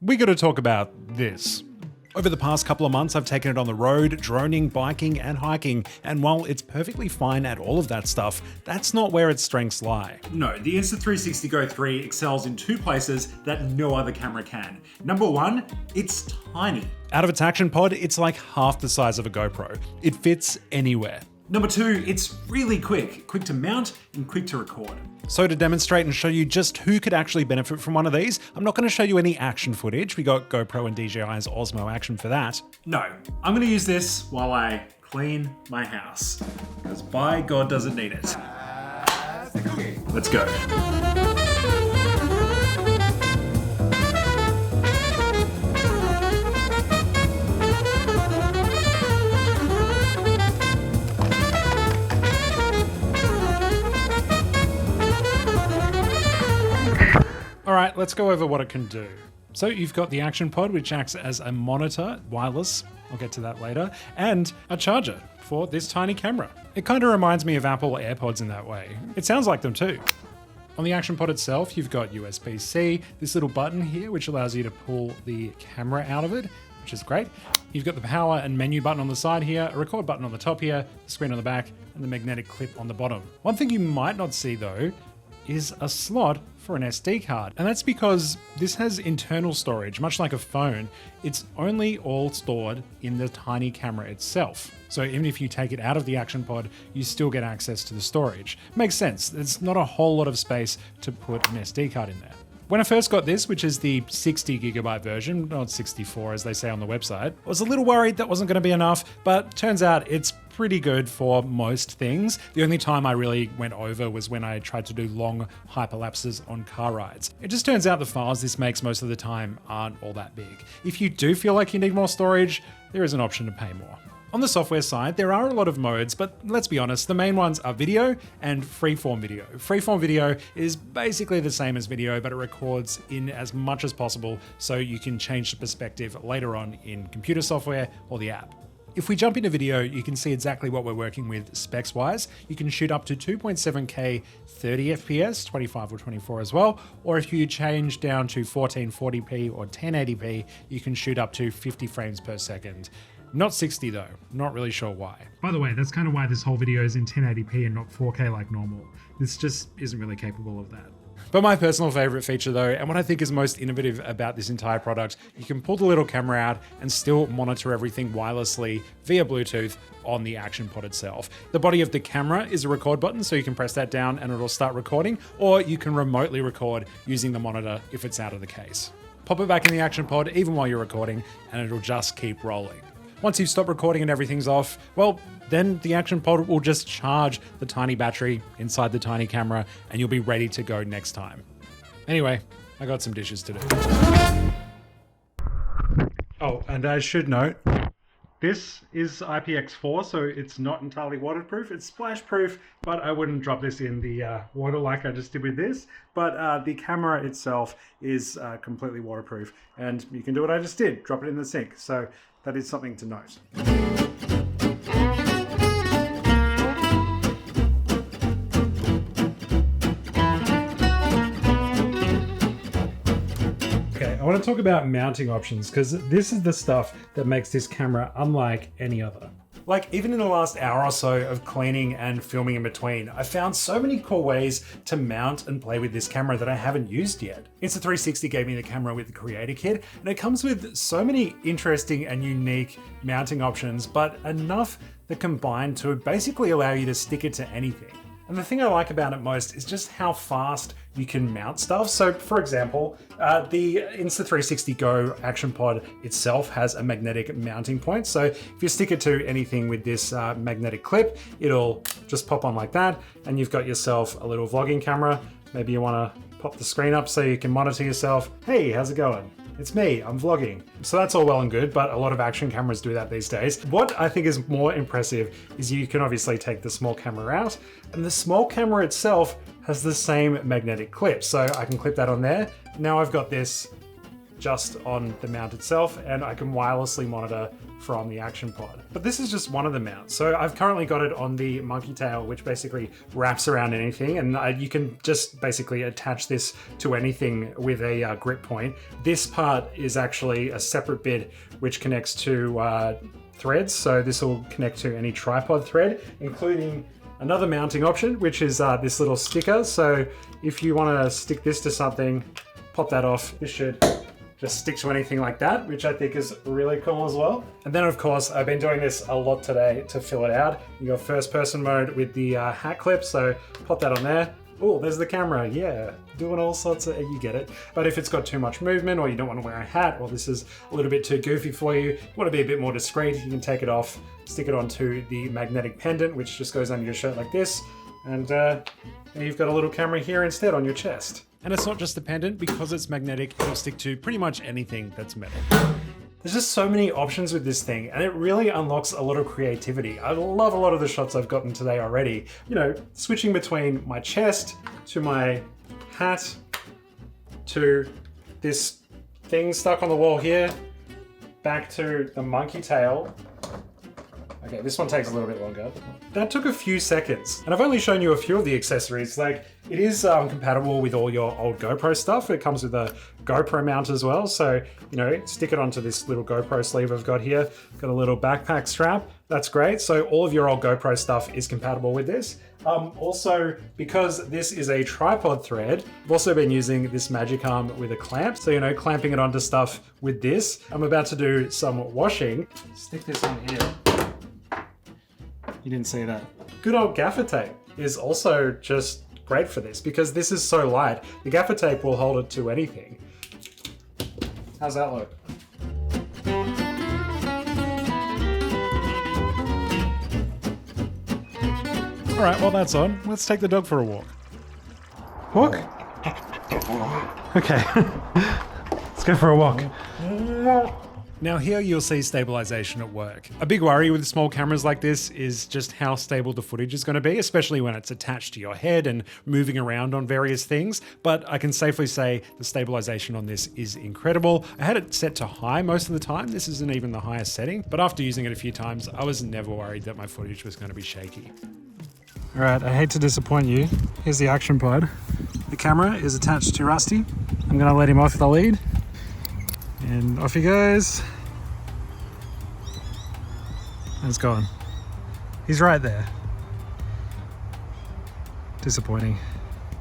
we got to talk about this. Over the past couple of months, I've taken it on the road, droning, biking, and hiking, and while it's perfectly fine at all of that stuff, that's not where its strengths lie. No, the Insta360 Go 3 excels in two places that no other camera can. Number one, it's tiny. Out of its action pod, it's like half the size of a GoPro. It fits anywhere. Number two, it's really quick to mount and quick to record. So to demonstrate and show you just who could actually benefit from one of these, I'm not going to show you any action footage. We got GoPro and DJI's Osmo Action for that. No, I'm going to use this while I clean my house, because by God does it need it. Let's go. All right, let's go over what it can do. So you've got the action pod, which acts as a monitor, wireless, I'll get to that later, and a charger for this tiny camera. It kind of reminds me of Apple AirPods in that way. It sounds like them too. On the action pod itself, you've got USB-C, this little button here, which allows you to pull the camera out of it, which is great. You've got the power and menu button on the side here, a record button on the top here, the screen on the back, and the magnetic clip on the bottom. One thing you might not see though, is a slot for an SD card. And that's because this has internal storage, much like a phone. It's only all stored in the tiny camera itself. So even if you take it out of the action pod, you still get access to the storage. Makes sense. There's not a whole lot of space to put an SD card in there. When I first got this, which is the 60 gigabyte version, not 64 as they say on the website, I was a little worried that wasn't going to be enough, but turns out it's pretty good for most things. The only time I really went over was when I tried to do long hyperlapses on car rides. It just turns out the files this makes most of the time aren't all that big. If you do feel like you need more storage, there is an option to pay more. On the software side, there are a lot of modes, but let's be honest, the main ones are video and freeform video. Freeform video is basically the same as video, but it records in as much as possible so you can change the perspective later on in computer software or the app. If we jump into video, you can see exactly what we're working with specs-wise. You can shoot up to 2.7K 30 FPS, 25 or 24 as well, or if you change down to 1440p or 1080p, you can shoot up to 50 frames per second. Not 60 though, not really sure why. By the way, that's kind of why this whole video is in 1080p and not 4K like normal. This just isn't really capable of that. But my personal favorite feature though, and what I think is most innovative about this entire product, you can pull the little camera out and still monitor everything wirelessly via Bluetooth on the action pod itself. The body of the camera is a record button, so you can press that down and it'll start recording, or you can remotely record using the monitor if it's out of the case. Pop it back in the action pod even while you're recording and it'll just keep rolling. Once you've stopped recording and everything's off, well, then the action pod will just charge the tiny battery inside the tiny camera and you'll be ready to go next time. Anyway, I got some dishes to do. Oh, and I should note, this is IPX4, so it's not entirely waterproof. It's splash proof, but I wouldn't drop this in the water like I just did with this. But the camera itself is completely waterproof, and you can do what I just did, drop it in the sink. So that is something to note. Okay, I want to talk about mounting options because this is the stuff that makes this camera unlike any other. Like even in the last hour or so of cleaning and filming in between, I found so many cool ways to mount and play with this camera that I haven't used yet. Insta360 gave me the camera with the Creator Kit, and it comes with so many interesting and unique mounting options, but enough that combine to basically allow you to stick it to anything. And the thing I like about it most is just how fast you can mount stuff. So for example, the Insta360 Go action pod itself has a magnetic mounting point. So if you stick it to anything with this magnetic clip, it'll just pop on like that. And you've got yourself a little vlogging camera. Maybe you want to pop the screen up so you can monitor yourself. Hey, how's it going? It's me, I'm vlogging. So that's all well and good, but a lot of action cameras do that these days. What I think is more impressive is you can obviously take the small camera out, and the small camera itself has the same magnetic clip. So I can clip that on there. Now I've got this just on the mount itself, and I can wirelessly monitor from the Action Pod. But this is just one of the mounts. So I've currently got it on the monkey tail, which basically wraps around anything, and you can just basically attach this to anything with a grip point. This part is actually a separate bit which connects to threads, so this will connect to any tripod thread, including another mounting option, which is this little sticker. So if you want to stick this to something, pop that off. This should just stick to anything like that, which I think is really cool as well. And then of course, I've been doing this a lot today to fill it out. You got first person mode with the hat clip, so pop that on there. Oh, there's the camera, yeah. Doing all sorts of, you get it. But if it's got too much movement, or you don't want to wear a hat, or this is a little bit too goofy for you, you want to be a bit more discreet, you can take it off, stick it onto the magnetic pendant, which just goes under your shirt like this, and you've got a little camera here instead on your chest. And it's not just the pendant, because it's magnetic, it'll stick to pretty much anything that's metal. There's just so many options with this thing, and it really unlocks a lot of creativity. I love a lot of the shots I've gotten today already. You know, switching between my chest to my hat to this thing stuck on the wall here, back to the monkey tail. Okay, this one takes a little bit longer. That took a few seconds, and I've only shown you a few of the accessories. Like, it is compatible with all your old GoPro stuff. It comes with a GoPro mount as well, so, you know, stick it onto this little GoPro sleeve I've got here. Got a little backpack strap. That's great. So all of your old GoPro stuff is compatible with this. Also, because this is a tripod thread, I've also been using this magic arm with a clamp. So, you know, clamping it onto stuff with this. I'm about to do some washing. Stick this on here. You didn't see that. Good old gaffer tape is also just great for this, because this is so light. The gaffer tape will hold it to anything. How's that look? All right, well that's on. Let's take the dog for a walk. Walk? Okay, let's go for a walk. Now here you'll see stabilization at work. A big worry with small cameras like this is just how stable the footage is going to be, especially when it's attached to your head and moving around on various things. But I can safely say the stabilization on this is incredible. I had it set to high most of the time. This isn't even the highest setting, but after using it a few times, I was never worried that my footage was going to be shaky. All right, I hate to disappoint you. Here's the Action Pod. The camera is attached to Rusty. I'm going to let him off the lead. And off he goes. And it's gone. He's right there. Disappointing.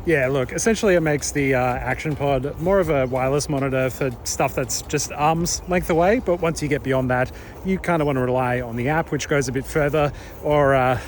Yeah, look, essentially it makes the Action Pod more of a wireless monitor for stuff that's just arm's length away, but once you get beyond that, you kind of want to rely on the app, which goes a bit further, or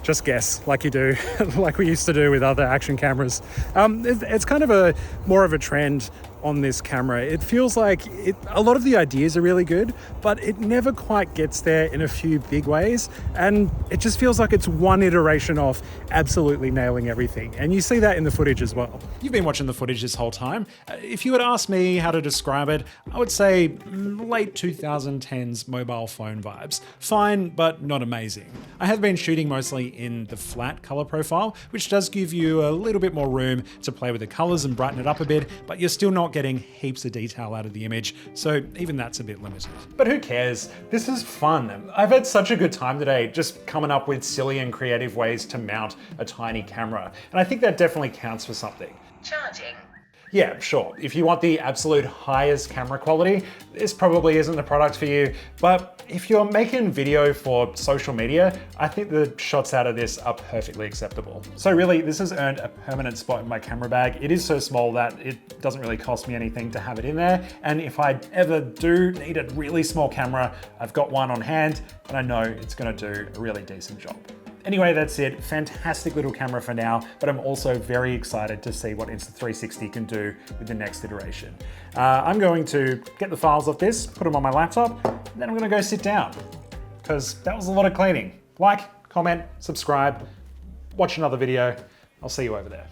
just guess like you do, like we used to do with other action cameras. It's kind of more of a trend on this camera. It feels like a lot of the ideas are really good, but it never quite gets there in a few big ways. And it just feels like it's one iteration of absolutely nailing everything. And you see that in the footage as well. You've been watching the footage this whole time. If you had asked me how to describe it, I would say late 2010s mobile phone vibes. Fine, but not amazing. I have been shooting mostly in the flat color profile, which does give you a little bit more room to play with the colors and brighten it up a bit, but you're still not getting heaps of detail out of the image, so even that's a bit limited. But who cares? This is fun. I've had such a good time today just coming up with silly and creative ways to mount a tiny camera, and I think that definitely counts for something. Charging. Yeah, sure. If you want the absolute highest camera quality, this probably isn't the product for you. But if you're making video for social media, I think the shots out of this are perfectly acceptable. So really, this has earned a permanent spot in my camera bag. It is so small that it doesn't really cost me anything to have it in there. And if I ever do need a really small camera, I've got one on hand and I know it's gonna do a really decent job. Anyway, that's it. Fantastic little camera for now, but I'm also very excited to see what Insta360 can do with the next iteration. I'm going to get the files off this, put them on my laptop, and then I'm gonna go sit down, because that was a lot of cleaning. Like, comment, subscribe, watch another video. I'll see you over there.